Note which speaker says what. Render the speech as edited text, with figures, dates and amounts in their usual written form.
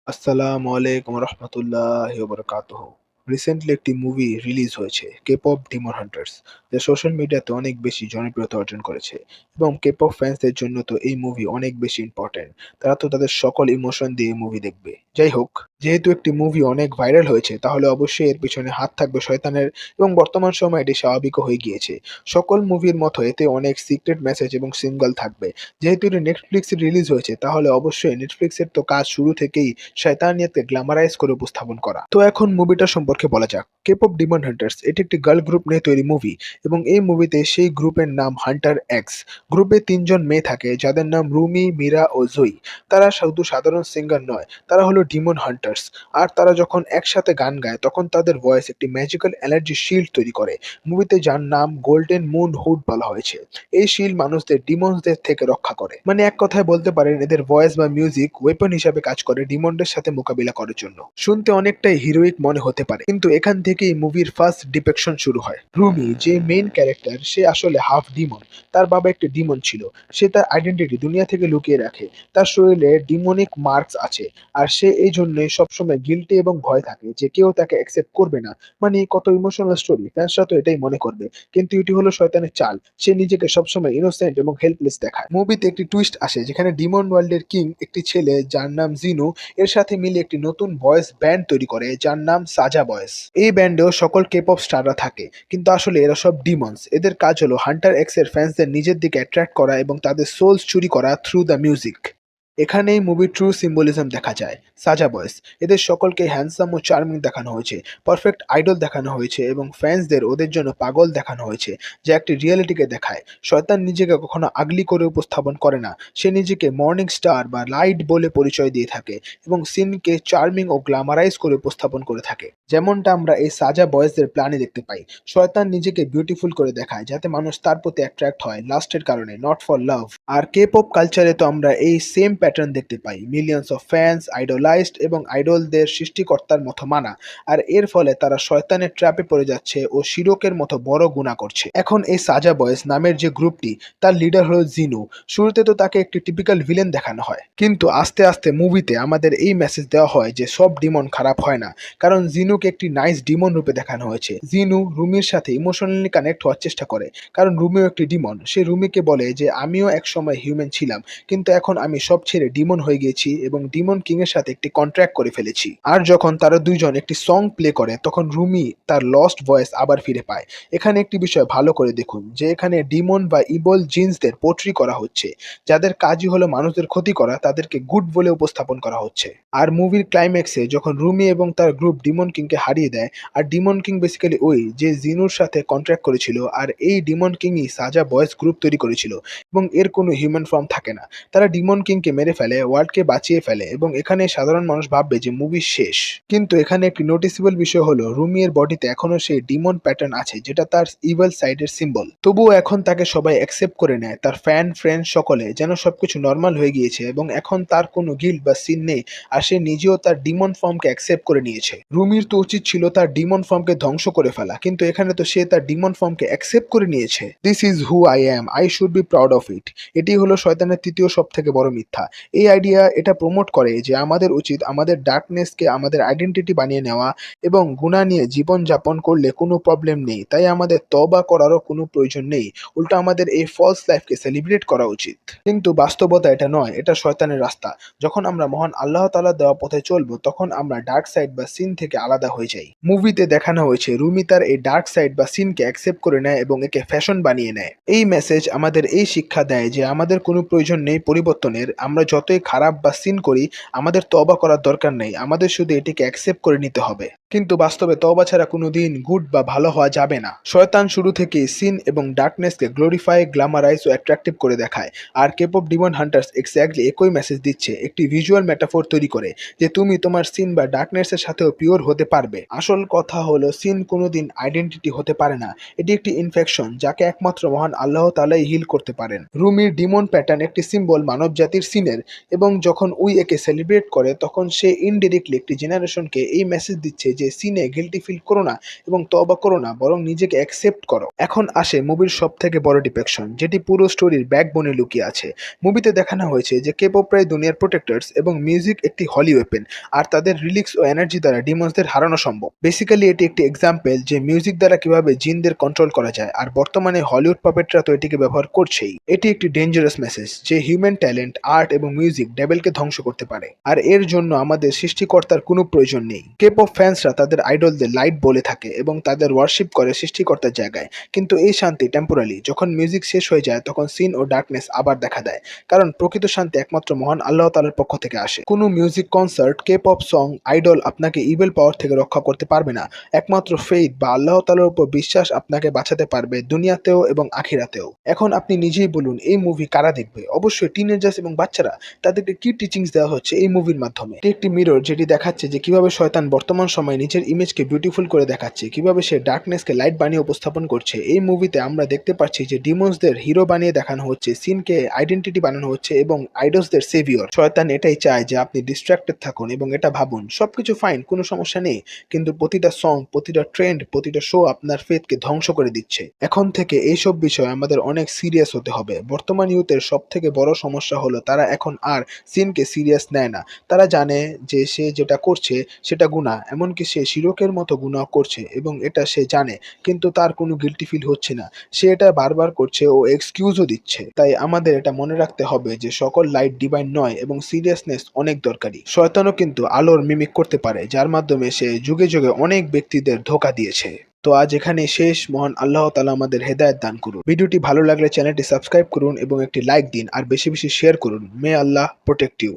Speaker 1: আসসালামু আলাইকুম রহমতুল্লাহি ওয়া বারাকাতুহু। রিসেন্টলি একটি মুভি রিলিজ হয়েছে, K-pop Demon Hunters, যা সোশ্যাল মিডিয়াতে অনেক বেশি জনপ্রিয়তা অর্জন করেছে। এবং K-pop ফ্যান্সদের জন্য তো এই মুভি অনেক বেশি ইম্পর্টেন্ট। তারা তো তাদের সকল ইমোশন দিয়ে এই মুভি দেখবে। যাই হোক, যেহেতু একটি মুভি অনেক ভাইরাল হয়েছে, তাহলে অবশ্যই এর পিছনে হাত থাকবে শয়তানের, এবং বর্তমান সময়ে এটি স্বাভাবিকও হয়ে গিয়েছে। সকল মুভির মতো এতে অনেক সিক্রেট মেসেজ এবং সিম্বল থাকবে। যেহেতু এটি নেটফ্লিক্সে রিলিজ হয়েছে, তাহলে অবশ্যই নেটফ্লিক্সের তো কাজ শুরু থেকেই শয়তানিয়াতকে গ্ল্যামারাইজ করে উপস্থাপন করা। তো এখন মুভিটা সম্পর্কে বলা যাক। K-pop Demon Hunters এটি একটি গার্ল গ্রুপ নিয়ে তৈরি মুভি, এবং এই মুভিতে সেই গ্রুপের নাম হান্টার এক্স। গ্রুপে ৩ জন মেয়ে থাকে যাদের নাম রুমি, মীরা ও জুই। তারা শুধু সাধারণ সিঙ্গার নয়, তারা হলো ডিমন হান্টার্স। আর তারা যখন একসাথে গান গায়, তখন তাদের ভয়েস একটি ম্যাজিক্যাল এনার্জি শিল্ড তৈরি করে। মুভিতে যার নাম গোল্ডেন মুন হুড বলা হয়েছে। এই শিল্ড মানুষদের ডিমনসদের থেকে রক্ষা করে। মানে এক কথায় বলতে পারেন, এদের ভয়েস বা মিউজিক ওয়েপন হিসাবে কাজ করে ডিমনদের সাথে মোকাবিলা করার জন্য। শুনতে অনেকটাই হিরোইক মনে হতে পারে, কিন্তু এখান থেকেই মুভির ফার্স্ট ডিপিকশন শুরু হয়। রুমি, যে মেইন ক্যারেক্টার, সে আসলে হাফ ডিমন। তার বাবা একটি ডিমন ছিল। সে তার আইডেন্টিটি দুনিয়া থেকে লুকিয়ে রাখে। তার শরীরে ডিমনিক মার্কস আছে। আর সে এই জন্যই সবসময় গিল্টি এবং ভয় থাকে যে কেউ তাকে অ্যাকসেপ্ট করবে না। মানে কত ইমোশনাল স্টোরি, ফ্যান্সরা তো এটাই মনে করবে। কিন্তু এটি হলো শয়তানের চাল। সে নিজেকে সবসময় ইনোসেন্ট এবং হেল্পলেস দেখায়। মুভিতে একটি টুইস্ট আসে, যেখানে ডিমন ওয়ার্ল্ডের কিং একটি ছেলে যার নাম জিনু এর সাথে মিলে একটি নতুন বয়েজ ব্যান্ড তৈরি করে, যার নাম সাজা বয়েজ। এই ব্যান্ডেও সকল কেপপ স্টাররা থাকে, কিন্তু আসলে এরা সব ডিমন্স। এদের কাজ হলো হান্টার এক্স এর ফ্যান্সদের নিজের দিকে অ্যাট্রাক্ট করা এবং তাদের সোলস চুরি করা থ্রু দ্য মিউজিক। এখানেই মুভির ট্রু সিম্বলিজম দেখা যায়। সাজা বয়েজ, এদের সকলকে হ্যান্ডসাম ও চার্মিং দেখানো হয়েছে, পারফেক্ট আইডল দেখানো হয়েছে, এবং ফ্যান্সদের ওদের জন্য পাগল দেখানো হয়েছে, যা একটি রিয়েলিটিকে দেখায়। শয়তান নিজেকে কখনো আগলি করে উপস্থাপন করে না। সে নিজেকে মর্নিং স্টার বা লাইট বলে পরিচয় দিয়ে থাকে, এবং সিনকে চার্মিং ও গ্ল্যামারাইজ করে উপস্থাপন করে থাকে, যেমনটা আমরা এই সাজা বয়েজদের প্ল্যানে দেখতে পাই। শয়তান নিজেকে বিউটিফুল করে দেখায়, যাতে মানুষ তার প্রতি অ্যাট্রাক্ট হয় লাস্টের কারণে, নট ফর লাভ। আর কে পপ কালচারে তো আমরা এই সেম প্যাটার্ন দেখতে পাই। মিলিয়ন্স অফ ফ্যান্স আইডলাইজড এবং আইডলদের সৃষ্টিকর্তার মতো মানা। আর এর ফলে তারা শয়তানের ট্র্যাপে পড়ে যাচ্ছে ও শিরকের মতো বড় গুনাহ করছে। এখন এই সাজা বয়েজ নামের যে গ্রুপটি, তার লিডার হলো জিনু। শুরুতে তো তাকে একটি টিপিক্যাল ভিলেন দেখানো হয়, কিন্তু আস্তে আস্তে মুভিতে আমাদের এই মেসেজ দেওয়া হয় যে সব ডিমন খারাপ হয় না। কারণ জিনুকে একটি নাইস ডিমন রূপে দেখানো হয়েছে। জিনু রুমির সাথে ইমোশনালি কানেক্ট হওয়ার চেষ্টা করে, কারণ রুমিও একটি ডিমন। সে রুমিকে বলে যে আমিও একসময় হিউম্যান ছিলাম, কিন্তু এখন আমি সব ছেড়ে ডিমন হয়ে গেছি এবং ডিমন কিং এর সাথে একটি কন্ট্রাক্ট করে ফেলেছি। আর যখন তারা দুইজন একটি সং প্লে করে, তখন রুমি তার লস্ট ভয়েস আবার ফিরে পায়। এখানে একটি বিষয় ভালো করে দেখুন, যে এখানে ডিমন বা ইবল জিন্সদের পোট্রি করা হচ্ছে, যাদের কাজই হলো মানুষদের ক্ষতি করা, তাদেরকে গুড বলে উপস্থাপন করা হচ্ছে। আর মুভির ক্লাইম্যাক্সে যখন রুমি এবং তার গ্রুপ ডিমন কিংকে হারিয়ে দেয়, আর ডিমন কিং বেসিক্যালি ওই যে জিনুর সাথে কন্ট্রাক্ট করেছিল, আর এই ডিমন কিংই সাজা বয়েজ গ্রুপ তৈরি করেছিল, এবং এর কোনো হিউম্যান ফর্ম থাকে না। তারা ডিমন কিংকে মেরে ফেলে, ওয়ার্ল্ডকে বাঁচিয়ে ফেলে, এবং এখানে সাধারণ মানুষ ভাববে যে মুভি শেষ। কিন্তু এখানে একটি নোটিসেবল বিষয় হলো, রুমি এর বডিতে এখনো সেই ডিমন প্যাটার্ন আছে, যেটা তার ইভিল সাইডের সিম্বল। তবুও এখন তাকে সবাই অ্যাকসেপ্ট করে নেয়, তার ফ্যান ফ্রেন্ড সকলে, যেন সবকিছু নর্মাল হয়ে গিয়েছে, এবং এখন তার কোনো গিল্ট বা সিন নেই। আর সে নিজেও তার ডিমন ফর্মকে অ্যাকসেপ্ট করে নিয়েছে। রুমির তো উচিত ছিল তার ডিমন ফর্মকে ধ্বংস করে ফেলা, কিন্তু এখানে তো সে তার ডিমন ফর্মকে অ্যাকসেপ্ট করে নিয়েছে। This is who I am, I should be proud of it. এটি হলো শয়তানের তৃতীয় সব থেকে বড় মিথ্যা। এই আইডিয়া এটা প্রমোট করে যে আমাদের উচিত আমাদের ডার্কনেসকে আমাদের আইডেন্টিটি বানিয়ে নেওয়া, এবং গুনাহ নিয়ে জীবন যাপন করলে কোনো প্রবলেম নেই, তাই আমাদের তওবা করারও কোনো প্রয়োজন নেই। উল্টো আমাদের এই ফলস লাইফকে সেলিব্রেট করা উচিত। কিন্তু বাস্তবতা এটা নয়, এটা শয়তানের রাস্তা। যখন আমরা মহান আল্লাহ তাআলার দেওয়া পথে চলবো, তখন আমরা ডার্ক সাইড বা সিন থেকে আলাদা হয়ে যাই। মুভিতে দেখানো হয়েছে রুমি তার এই ডার্ক সাইড বা সিনকে অ্যাকসেপ্ট করে নেয় এবং একে ফ্যাশন বানিয়ে নেয়। এই মেসেজ আমাদের এই শিক্ষা দেয় যে আমাদের কোনো প্রয়োজন নেই পরিবর্তনের। আমরা যতই খারাপ বা সিন করি, আমাদের তওবা করার দরকার নেই, আমাদের শুধু এটিকে অ্যাকসেপ্ট করে নিতে হবে। কিন্তু বাস্তবে তওবা ছাড়া কোনোদিন গুড বা ভালো হওয়া যাবে না। শয়তান শুরু থেকেই সিন এবং ডার্কনেসকে গ্লোরিফাই, গ্ল্যামারাইজ ও অ্যাট্রাকটিভ করে দেখায়। আর কেপপ ডিমন হান্টার্স এক্স্যাক্টলি একই মেসেজ দিচ্ছে, একটি ভিজুয়াল মেটাফোর তৈরি করে, যে তুমি তোমার সিন বা ডার্কনেসের সাথেও পিওর হতে পারবে। আসল কথা হলো, সিন কোনোদিন আইডেন্টিটি হতে পারে না। এটি একটি ইনফেকশন, যাকে একমাত্র মহান আল্লাহ তাআলাই হিল করতে পারেন। রুমির ডিমন প্যাটার্ন একটি সিম্বল মানব জাতির সিনের, এবং যখন উই একে সেলিব্রেট করে তখন সে ইনডিরেক্টলি একটি জেনারেশনকে এই মেসেজ দিচ্ছে যে সিনে গিল্টি ফিল করো না এবং তওবা করো না, বরং নিজেকে অ্যাকসেপ্ট করো। এখন আসে মুভির সব থেকে বড় ডিপেকশন, যেটি পুরো স্টোরির ব্যাকবোনে লুকিয়ে আছে। মুভিতে দেখানো হয়েছে যে কেপপ প্রায় দুনিয়ার প্রোটেক্টরস এবং মিউজিক একটি হলি ওয়েপেন, আর তাদের রিলিক্স ও এনার্জি দ্বারা ডিমন্সদের হারানো সম্ভব। বেসিক্যালি এটি একটি এক্সাম্পল যে মিউজিক দ্বারা কিভাবে জিনদের কন্ট্রোল করা যায়, আর বর্তমানে হলিউড পাপেটরা তো এটিকে ব্যবহার করছেই। এটি একটি ডেঞ্জারাস মেসেজ যে হিউম্যান ট্যালেন্ট, আর্ট এবং মিউজিক ডেভিলকে ধ্বংস করতে পারে, আর এর জন্য আমাদের সৃষ্টিকর্তার কোনো প্রয়োজন নেই। কেপপ ফ্যান্সরা তাদের আইডলদের লাইট বলে থাকে এবং তাদের ওয়ার্শিপ করে সৃষ্টিকর্তার জায়গায়, কিন্তু এই শান্তি টেম্পোরারি। যখন মিউজিক শেষ হয়ে যায় তখন সিন ও ডার্কনেস আবার দেখা দেয়, কারণ প্রকৃত শান্তি একমাত্র মহান আল্লাহ তাআলার পক্ষ থেকে আসে। কোনো music concert, K pop song, idol আপনাকে ইভিল পাওয়ার থেকে রক্ষা করতে পারবে না। একমাত্র ফেইথ বা আল্লাহ তাআলার উপর বিশ্বাস আপনাকে বাঁচাতে পারবে দুনিয়াতেও এবং আখিরাতেও। এখন আপনি নিজেই বলুন, এই মুভি কারা দেখবে? অবশ্যই টিনেজার্স এবং বাচ্চারা। তাদেরকে কি টিচিংস দেওয়া হচ্ছে এই মুভির মাধ্যমে? এটি একটি মিরর যেটি দেখাচ্ছে যে কিভাবে শয়তান বর্তমান সময়ে নিজের ইমেজকে বিউটিফুল করে দেখাচ্ছে, কিভাবে সে ডার্কনেসকে লাইট বানিয়ে উপস্থাপন করছে। এই মুভিতে আমরা দেখতে পাচ্ছি যে ডিমন্সদের হিরো বানিয়ে দেখানো হচ্ছে, সিনকে আইডেন্টিটি বানানো হচ্ছে এবং আইডলসদের সেভিয়র। শয়তান এটাই চায় যে আপনি ডিস্ট্রাক্টেড থাকুন এবং এটা ভাবুন সবকিছু ফাইন, কোনো সমস্যা নেই, কিন্তু প্রতিটা সং, প্রতিটা ট্রেন্ড, প্রতিটা শো আপনার ফেথকে ধ্বংস করে দিচ্ছে। এখন থেকে এইসব বিষয়ে আমাদের অনেক সিরিয়াস হতে হবে। বর্তমান ইউথের সব থেকে বড় সমস্যা হলো তারা এখন আর সিনকে সিরিয়াস নেয় না। তারা জানে যে সে যেটা করছে সেটা গুনাহ, এমনকি সে শিরকের মতো গুনাহ করছে এবং এটা সে জানে, কিন্তু তার কোনো গিল্টি ফিল হচ্ছে না। সে এটা বারবার করছে ও এক্সকিউজও দিচ্ছে। তাই আমাদের এটা মনে রাখতে হবে যে সকল লাইট ডিভাইন নয় এবং সিরিয়াসনেস অনেক দরকারি। শয়তানও কিন্তু আলোর মিমিক করতে পারে, যার মাধ্যমে সে যুগে যুগে অনেক ব্যক্তিদের ধোঁকা দিয়েছে। তো আজ এখানে শেষ। মহান আল্লাহ তাআলা আমাদের হেদায়েত দান করুন। ভিডিওটি ভালো লাগলে চ্যানেলটি সাবস্ক্রাইব করুন এবং একটি লাইক দিন, আর বেশি বেশি শেয়ার করুন। মে আল্লাহ প্রোটেক্ট ইউ।